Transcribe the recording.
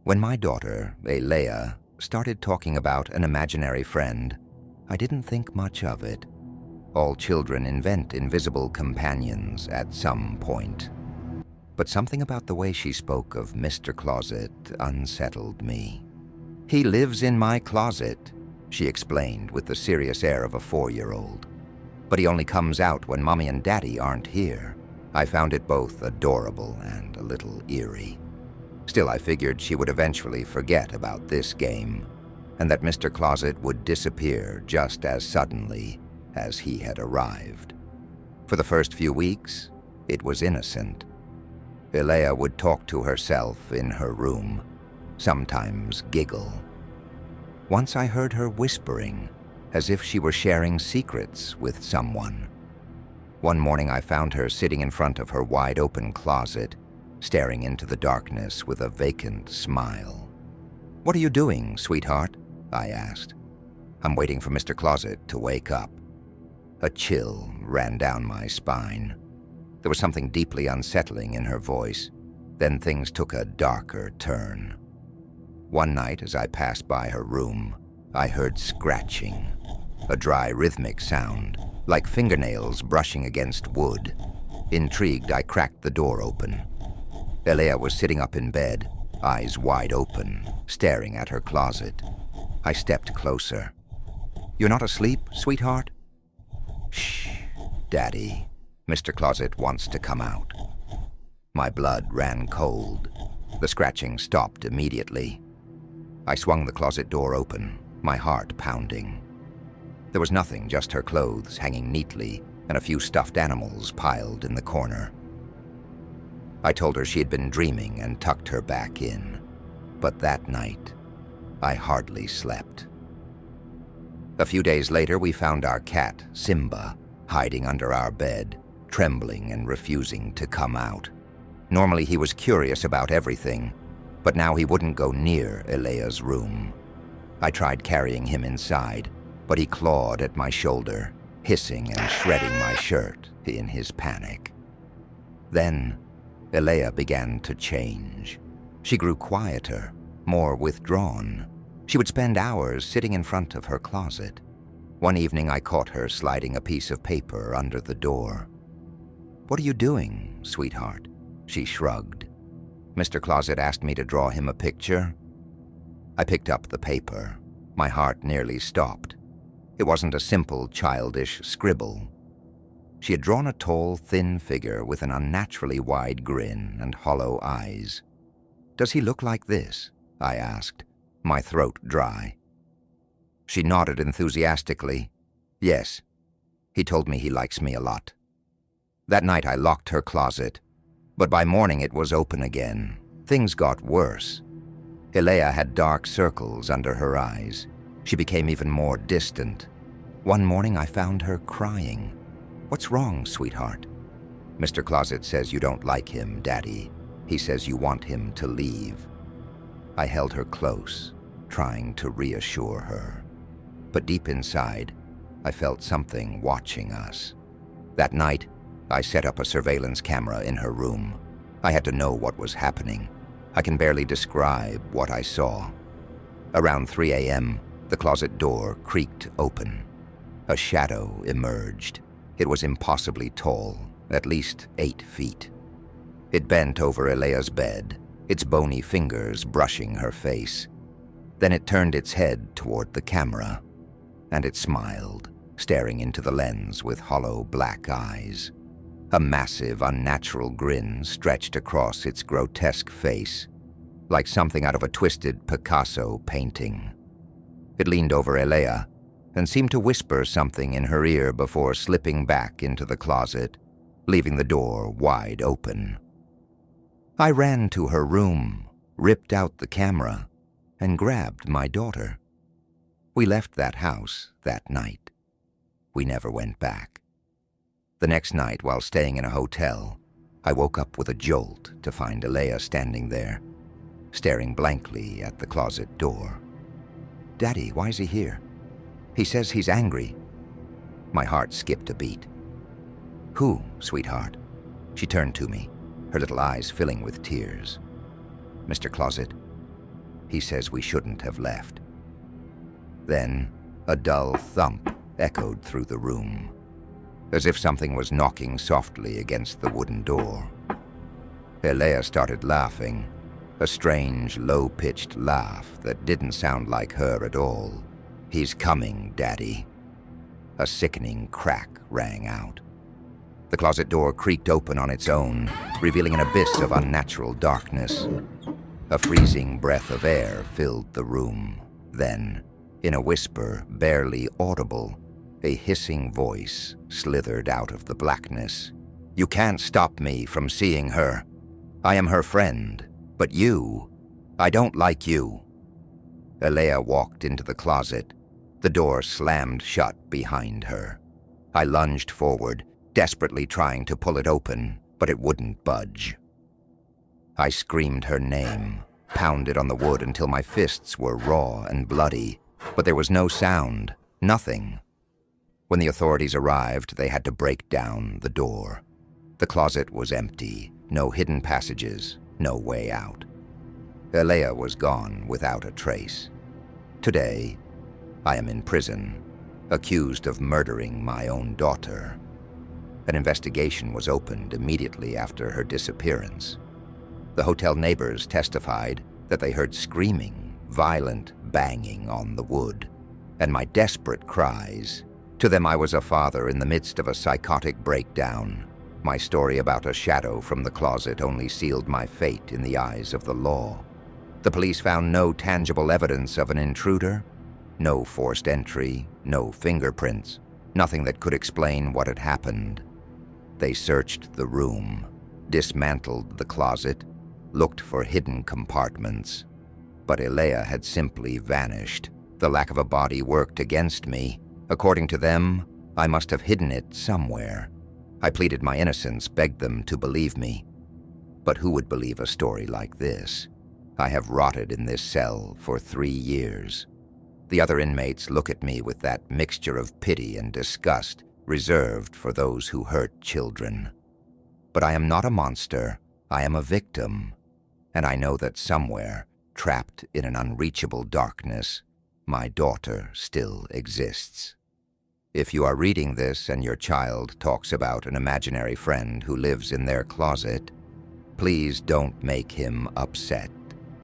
When my daughter, Leia, started talking about an imaginary friend, I didn't think much of it. All children invent invisible companions at some point. But something about the way she spoke of Mr. Closet unsettled me. "He lives in my closet," she explained with the serious air of a 4-year-old. "But he only comes out when Mommy and Daddy aren't here." I found it both adorable and a little eerie. Still, I figured she would eventually forget about this game, and that Mr. Closet would disappear just as suddenly as he had arrived. For the first few weeks, it was innocent. Leia would talk to herself in her room, sometimes giggle. Once I heard her whispering, as if she were sharing secrets with someone. One morning I found her sitting in front of her wide-open closet, staring into the darkness with a vacant smile. "What are you doing, sweetheart?" I asked. "I'm waiting for Mr. Closet to wake up." A chill ran down my spine. There was something deeply unsettling in her voice. Then things took a darker turn. One night, as I passed by her room, I heard scratching, a dry rhythmic sound, like fingernails brushing against wood. Intrigued, I cracked the door open. Leia was sitting up in bed, eyes wide open, staring at her closet. I stepped closer. "You're not asleep, sweetheart?" "Shh, Daddy. Mr. Closet wants to come out." My blood ran cold. The scratching stopped immediately. I swung the closet door open, my heart pounding. There was nothing, just her clothes hanging neatly and a few stuffed animals piled in the corner. I told her she had been dreaming and tucked her back in. But that night, I hardly slept. A few days later, we found our cat, Simba, hiding under our bed, trembling and refusing to come out. Normally he was curious about everything, but now he wouldn't go near Leia's room. I tried carrying him inside, but he clawed at my shoulder, hissing and shredding my shirt in his panic. Then, Leia began to change. She grew quieter, more withdrawn. She would spend hours sitting in front of her closet. One evening I caught her sliding a piece of paper under the door. "What are you doing, sweetheart?" She shrugged. "Mr. Closet asked me to draw him a picture." I picked up the paper. My heart nearly stopped. It wasn't a simple, childish scribble. She had drawn a tall, thin figure with an unnaturally wide grin and hollow eyes. "Does he look like this?" I asked, my throat dry. She nodded enthusiastically. "Yes. He told me he likes me a lot." That night I locked her closet, but by morning it was open again. Things got worse. Leia had dark circles under her eyes. She became even more distant. One morning I found her crying. "What's wrong, sweetheart?" "Mr. Closet says you don't like him, Daddy. He says you want him to leave." I held her close, trying to reassure her. But deep inside, I felt something watching us. That night, I set up a surveillance camera in her room. I had to know what was happening. I can barely describe what I saw. Around 3 a.m., the closet door creaked open. A shadow emerged. It was impossibly tall, at least 8 feet. It bent over Leia's bed, its bony fingers brushing her face. Then it turned its head toward the camera, and it smiled, staring into the lens with hollow black eyes. A massive, unnatural grin stretched across its grotesque face, like something out of a twisted Picasso painting. It leaned over Leia and seemed to whisper something in her ear before slipping back into the closet, leaving the door wide open. I ran to her room, ripped out the camera, and grabbed my daughter. We left that house that night. We never went back. The next night, while staying in a hotel, I woke up with a jolt to find Leia standing there, staring blankly at the closet door. "Daddy, why is he here?" "He says he's angry." My heart skipped a beat. "Who, sweetheart?" She turned to me, her little eyes filling with tears. "Mr. Closet. He says we shouldn't have left. Then, a dull thump echoed through the room, as if something was knocking softly against the wooden door. Elea started laughing, a strange, low-pitched laugh that didn't sound like her at all. "He's coming, Daddy." A sickening crack rang out. The closet door creaked open on its own, revealing an abyss of unnatural darkness. A freezing breath of air filled the room. Then, in a whisper barely audible, a hissing voice slithered out of the blackness. "You can't stop me from seeing her. I am her friend, but you, I don't like you." Elea walked into the closet. The door slammed shut behind her. I lunged forward, desperately trying to pull it open, but it wouldn't budge. I screamed her name, pounded on the wood until my fists were raw and bloody, but there was no sound, nothing. When the authorities arrived, they had to break down the door. The closet was empty, no hidden passages, no way out. Elea was gone without a trace. Today, I am in prison, accused of murdering my own daughter. An investigation was opened immediately after her disappearance. The hotel neighbors testified that they heard screaming, violent banging on the wood, and my desperate cries. To them, I was a father in the midst of a psychotic breakdown. My story about a shadow from the closet only sealed my fate in the eyes of the law. The police found no tangible evidence of an intruder, no forced entry, no fingerprints, nothing that could explain what had happened. They searched the room, dismantled the closet, looked for hidden compartments. But Elea had simply vanished. The lack of a body worked against me. According to them, I must have hidden it somewhere. I pleaded my innocence, begged them to believe me. But who would believe a story like this? I have rotted in this cell for 3 years. The other inmates look at me with that mixture of pity and disgust reserved for those who hurt children. But I am not a monster. I am a victim. And I know that somewhere, trapped in an unreachable darkness, my daughter still exists. If you are reading this and your child talks about an imaginary friend who lives in their closet, please don't make him upset.